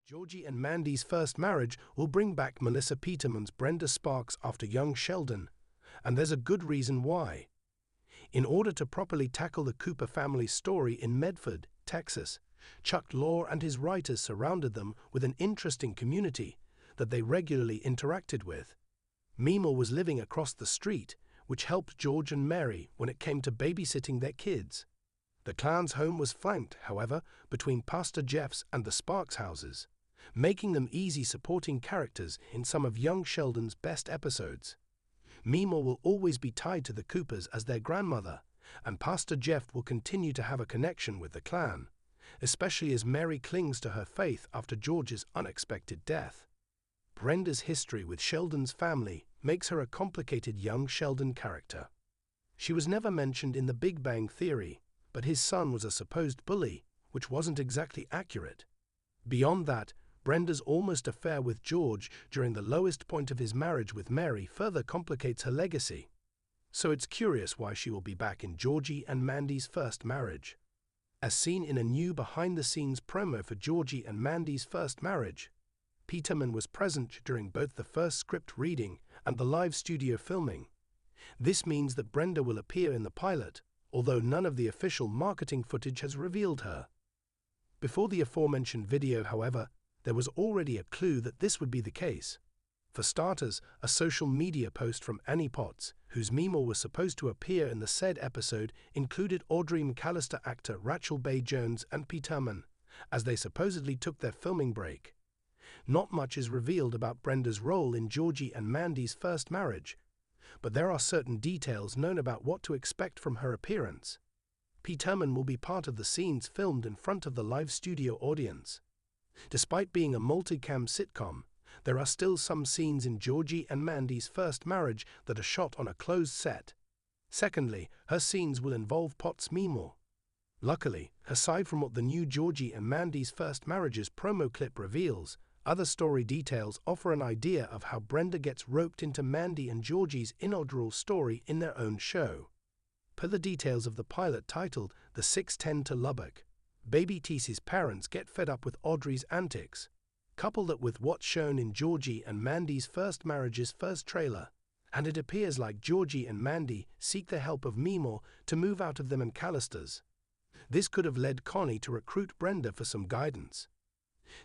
Georgie and Mandy's first marriage will bring back Melissa Peterman's Brenda Sparks after young Sheldon, and there's a good reason why. In order to properly tackle the Cooper family's story in Medford, Texas, Chuck Lorre and his writers surrounded them with an interesting community that they regularly interacted with. Mima was living across the street, which helped George and Mary when it came to babysitting their kids. The clan's home was flanked, however, between Pastor Jeff's and the Sparks houses, making them easy supporting characters in some of young Sheldon's best episodes. Mima will always be tied to the Coopers as their grandmother, and Pastor Jeff will continue to have a connection with the clan, especially as Mary clings to her faith after George's unexpected death. Brenda's history with Sheldon's family makes her a complicated young Sheldon character. She was never mentioned in The Big Bang Theory, but his son was a supposed bully, which wasn't exactly accurate. Beyond that, Brenda's almost affair with George during the lowest point of his marriage with Mary further complicates her legacy. So it's curious why she will be back in Georgie and Mandy's first marriage. As seen in a new behind-the-scenes promo for Georgie and Mandy's first marriage, Peterman was present during both the first script reading and the live studio filming. This means that Brenda will appear in the pilot, although none of the official marketing footage has revealed her. Before the aforementioned video, however, there was already a clue that this would be the case. For starters, a social media post from Annie Potts, whose Mima was supposed to appear in the said episode, included Audrey McAllister actor Rachel Bay Jones and Peterman, as they supposedly took their filming break. Not much is revealed about Brenda's role in Georgie and Mandy's first marriage, but there are certain details known about what to expect from her appearance. Peterman will be part of the scenes filmed in front of the live studio audience. Despite being a multicam sitcom, there are still some scenes in Georgie and Mandy's first marriage that are shot on a closed set. Secondly, her scenes will involve Potts' Mima. Luckily, aside from what the new Georgie and Mandy's first marriage's promo clip reveals, other story details offer an idea of how Brenda gets roped into Mandy and Georgie's inaugural story in their own show. Per the details of the pilot titled The 610 to Lubbock, Baby Teese's parents get fed up with Audrey's antics. Couple that with what's shown in Georgie and Mandy's first marriage's first trailer, and it appears like Georgie and Mandy seek the help of Mima to move out of the McAllisters. This could have led Connie to recruit Brenda for some guidance.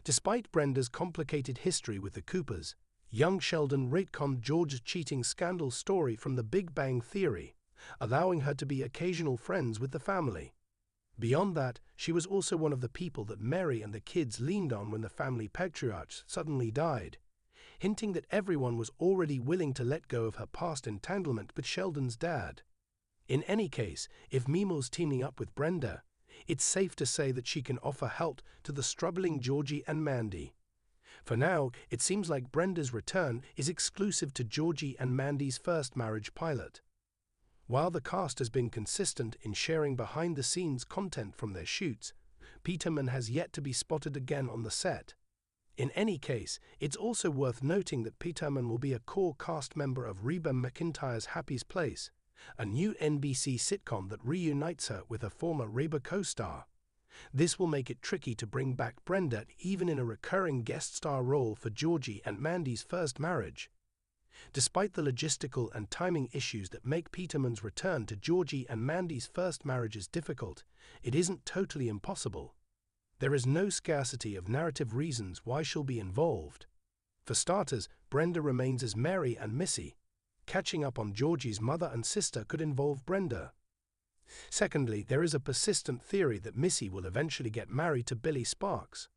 Despite Brenda's complicated history with the Coopers, young Sheldon retconned George's cheating scandal story from The Big Bang Theory, allowing her to be occasional friends with the family. Beyond that, she was also one of the people that Mary and the kids leaned on when the family patriarch suddenly died, hinting that everyone was already willing to let go of her past entanglement with Sheldon's dad. In any case, if Mima's teaming up with Brenda, it's safe to say that she can offer help to the struggling Georgie and Mandy. For now, it seems like Brenda's return is exclusive to Georgie and Mandy's first marriage pilot. While the cast has been consistent in sharing behind-the-scenes content from their shoots, Peterman has yet to be spotted again on the set. In any case, it's also worth noting that Peterman will be a core cast member of Reba McEntire's Happy's Place, a new NBC sitcom that reunites her with her former Reba co-star. This will make it tricky to bring back Brenda even in a recurring guest star role for Georgie and Mandy's first marriage. Despite the logistical and timing issues that make Peterman's return to Georgie and Mandy's first marriages difficult, it isn't totally impossible. There is no scarcity of narrative reasons why she'll be involved. For starters, Brenda remains as Mary and Missy. Catching up on Georgie's mother and sister could involve Brenda. Secondly, there is a persistent theory that Missy will eventually get married to Billy Sparks.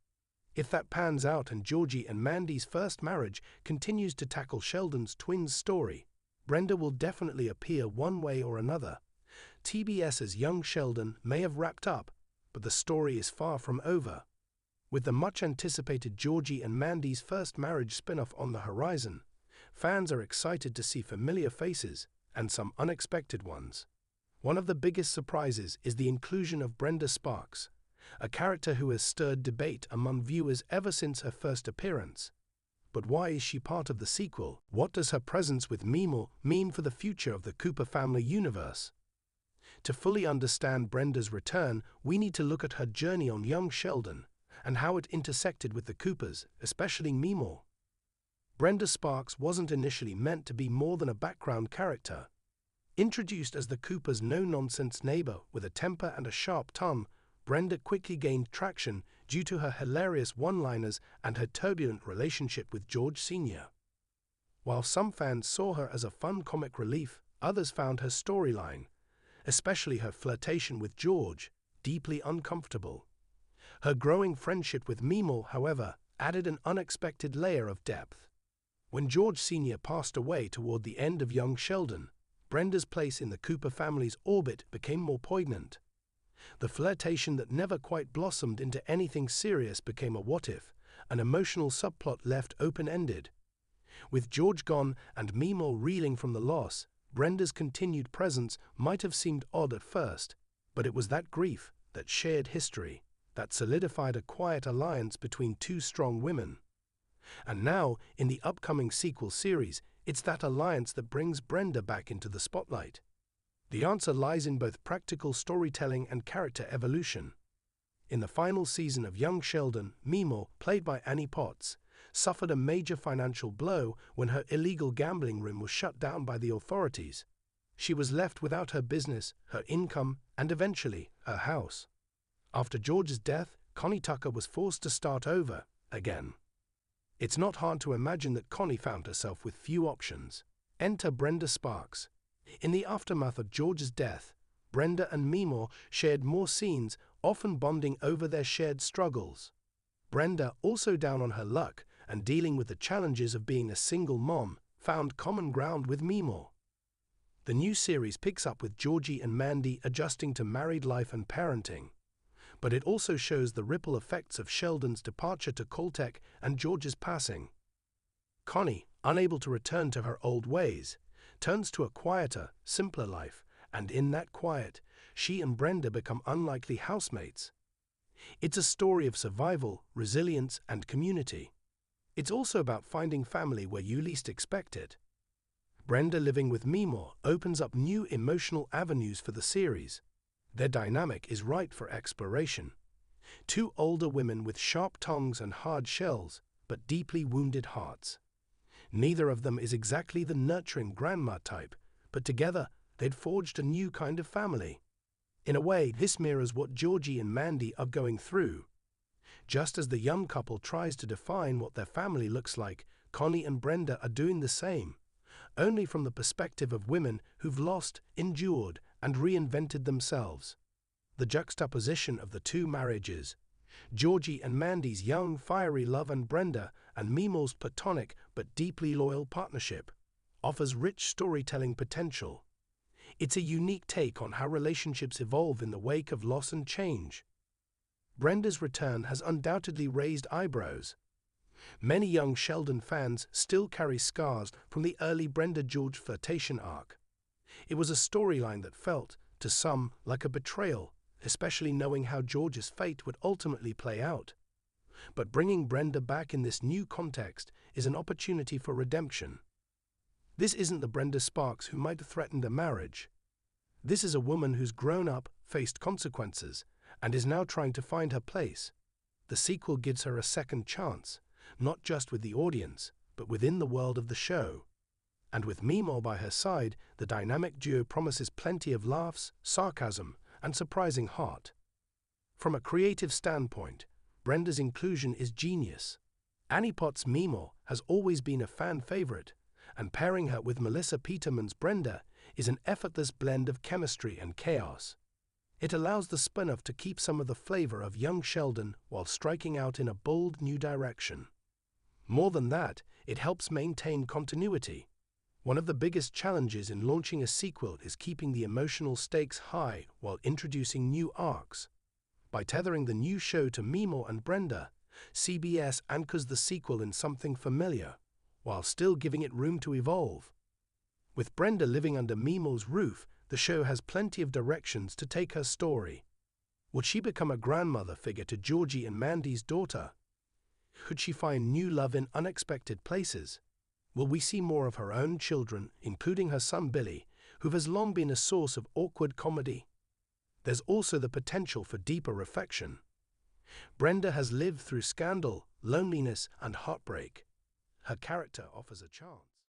If that pans out and Georgie and Mandy's first marriage continues to tackle Sheldon's twins' story, Brenda will definitely appear one way or another. TBS's young Sheldon may have wrapped up, but the story is far from over. With the much-anticipated Georgie and Mandy's first marriage spin-off on the horizon, fans are excited to see familiar faces and some unexpected ones. One of the biggest surprises is the inclusion of Brenda Sparks, a character who has stirred debate among viewers ever since her first appearance. But why is she part of the sequel? What does her presence with Mima mean for the future of the Cooper family universe? To fully understand Brenda's return, we need to look at her journey on young Sheldon, and how it intersected with the Coopers, especially Meemaw. Brenda Sparks wasn't initially meant to be more than a background character. Introduced as the Coopers' no-nonsense neighbor with a temper and a sharp tongue, Brenda quickly gained traction due to her hilarious one-liners and her turbulent relationship with George Sr. While some fans saw her as a fun comic relief, others found her storyline, especially her flirtation with George, deeply uncomfortable. Her growing friendship with Meemaw, however, added an unexpected layer of depth. When George Sr. passed away toward the end of young Sheldon, Brenda's place in the Cooper family's orbit became more poignant. The flirtation that never quite blossomed into anything serious became a what-if, an emotional subplot left open-ended. With George gone and Meemaw reeling from the loss, Brenda's continued presence might have seemed odd at first, but it was that grief, that shared history, that solidified a quiet alliance between two strong women. And now, in the upcoming sequel series, it's that alliance that brings Brenda back into the spotlight. The answer lies in both practical storytelling and character evolution. In the final season of Young Sheldon, Meemaw, played by Annie Potts, suffered a major financial blow when her illegal gambling room was shut down by the authorities. She was left without her business, her income, and eventually, her house. After George's death, Connie Tucker was forced to start over, again. It's not hard to imagine that Connie found herself with few options. Enter Brenda Sparks. In the aftermath of George's death, Brenda and Meemaw shared more scenes, often bonding over their shared struggles. Brenda, also down on her luck and dealing with the challenges of being a single mom, found common ground with Meemaw. The new series picks up with Georgie and Mandy adjusting to married life and parenting. But it also shows the ripple effects of Sheldon's departure to Caltech and George's passing. Connie, unable to return to her old ways, turns to a quieter, simpler life, and in that quiet, she and Brenda become unlikely housemates. It's a story of survival, resilience, and community. It's also about finding family where you least expect it. Brenda living with Meemaw opens up new emotional avenues for the series. Their dynamic is ripe for exploration. Two older women with sharp tongues and hard shells, but deeply wounded hearts. Neither of them is exactly the nurturing grandma type, but together they'd forged a new kind of family. In a way, this mirrors what Georgie and Mandy are going through. Just as the young couple tries to define what their family looks like, Connie and Brenda are doing the same, only from the perspective of women who've lost, endured, and reinvented themselves. The juxtaposition of the two marriages, Georgie and Mandy's young, fiery love and Brenda and Meemaw's platonic but deeply loyal partnership, offers rich storytelling potential. It's a unique take on how relationships evolve in the wake of loss and change. Brenda's return has undoubtedly raised eyebrows. Many young Sheldon fans still carry scars from the early Brenda-George flirtation arc. It was a storyline that felt, to some, like a betrayal, especially knowing how George's fate would ultimately play out. But bringing Brenda back in this new context is an opportunity for redemption. This isn't the Brenda Sparks who might have threatened a marriage. This is a woman who's grown up, faced consequences, and is now trying to find her place. The sequel gives her a second chance, not just with the audience, but within the world of the show. And with Meemaw by her side, the dynamic duo promises plenty of laughs, sarcasm, and surprising heart. From a creative standpoint, Brenda's inclusion is genius. Annie Potts' Meemaw has always been a fan favorite, and pairing her with Melissa Peterman's Brenda is an effortless blend of chemistry and chaos. It allows the spin-off to keep some of the flavor of young Sheldon while striking out in a bold new direction. More than that, it helps maintain continuity. One of the biggest challenges in launching a sequel is keeping the emotional stakes high while introducing new arcs. By tethering the new show to Meemaw and Brenda, CBS anchors the sequel in something familiar, while still giving it room to evolve. With Brenda living under Meemaw's roof, the show has plenty of directions to take her story. Would she become a grandmother figure to Georgie and Mandy's daughter? Could she find new love in unexpected places? Will we see more of her own children, including her son Billy, who has long been a source of awkward comedy? There's also the potential for deeper reflection. Brenda has lived through scandal, loneliness, and heartbreak. Her character offers a chance.